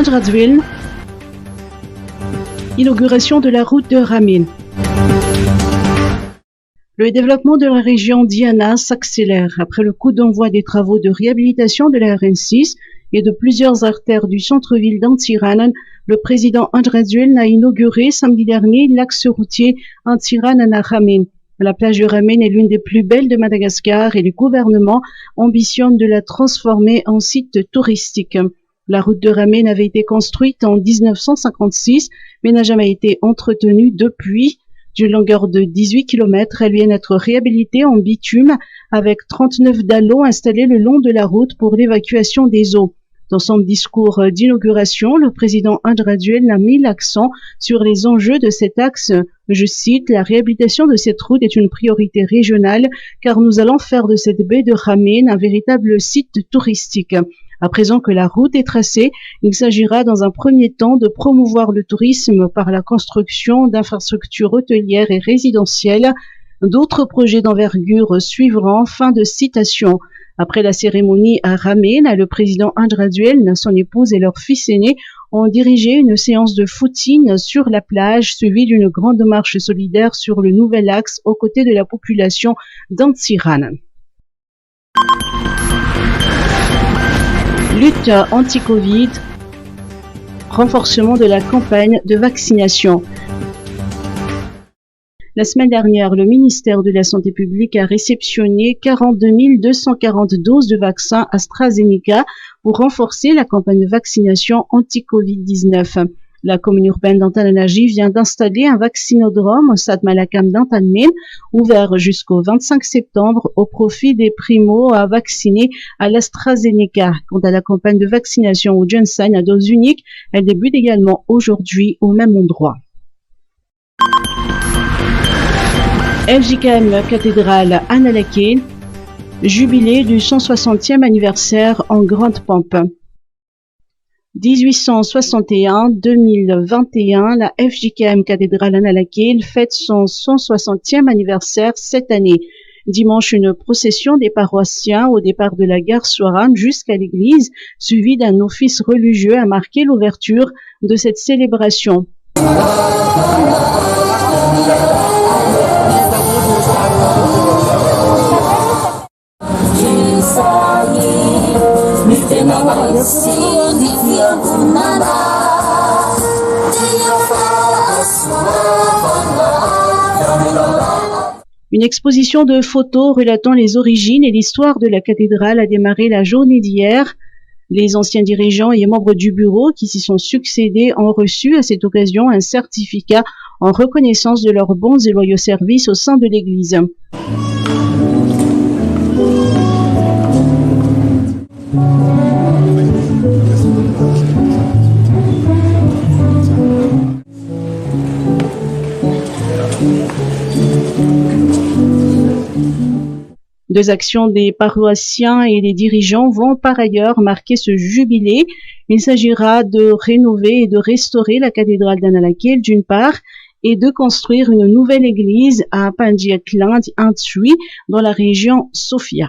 Andradwil. Inauguration de la route de Ramin. Le développement de la région d'Iana s'accélère après le coup d'envoi des travaux de réhabilitation de la RN6 et de plusieurs artères du centre-ville d'Antiranen. Le président Andradwil a inauguré samedi dernier l'axe routier Antiranen à Ramin. La plage de Ramin est l'une des plus belles de Madagascar et le gouvernement ambitionne de la transformer en site touristique. La route de Ramin avait été construite en 1956 mais n'a jamais été entretenue depuis. D'une longueur de 18 km, elle vient d'être réhabilitée en bitume avec 39 dallots installés le long de la route pour l'évacuation des eaux. Dans son discours d'inauguration, le président Andradwil a mis l'accent sur les enjeux de cet axe. Je cite, « La réhabilitation de cette route est une priorité régionale car nous allons faire de cette baie de Ramin un véritable site touristique. » À présent que la route est tracée, il s'agira dans un premier temps de promouvoir le tourisme par la construction d'infrastructures hôtelières et résidentielles. D'autres projets d'envergure suivront. Fin de citation. Après la cérémonie à Ramin, le président Andradwil, son épouse et leur fils aîné ont dirigé une séance de footing sur la plage, suivie d'une grande marche solidaire sur le nouvel axe aux côtés de la population d'Antiranen. Lutte anti-Covid, renforcement de la campagne de vaccination. La semaine dernière, le ministère de la Santé publique a réceptionné 42 240 doses de vaccins AstraZeneca pour renforcer la campagne de vaccination anti-Covid-19. La commune urbaine d'Antananarivo vient d'installer un vaccinodrome au Stade Malakam d'Antanmen, ouvert jusqu'au 25 septembre au profit des primos à vacciner à l'AstraZeneca. Quant à la campagne de vaccination au Johnson à dose unique, elle débute également aujourd'hui au même endroit. FJKM Cathédrale Annalakil, jubilé du 160e anniversaire en grande pompe. 1861-2021, la FJKM Cathédrale Annalakil fête son 160e anniversaire cette année. Dimanche, une procession des paroissiens au départ de la gare Soarane jusqu'à l'église, suivie d'un office religieux, a marqué l'ouverture de cette célébration. Une exposition de photos relatant les origines et l'histoire de la cathédrale a démarré la journée d'hier. Les anciens dirigeants et membres du bureau qui s'y sont succédés ont reçu à cette occasion un certificat en reconnaissance de leurs bons et loyaux services au sein de l'Église. Deux actions des paroissiens et des dirigeants vont par ailleurs marquer ce jubilé. Il s'agira de rénover et de restaurer la cathédrale d'Annalakil d'une part et de construire une nouvelle église à Pandiakland, Intsui, dans la région Sofia.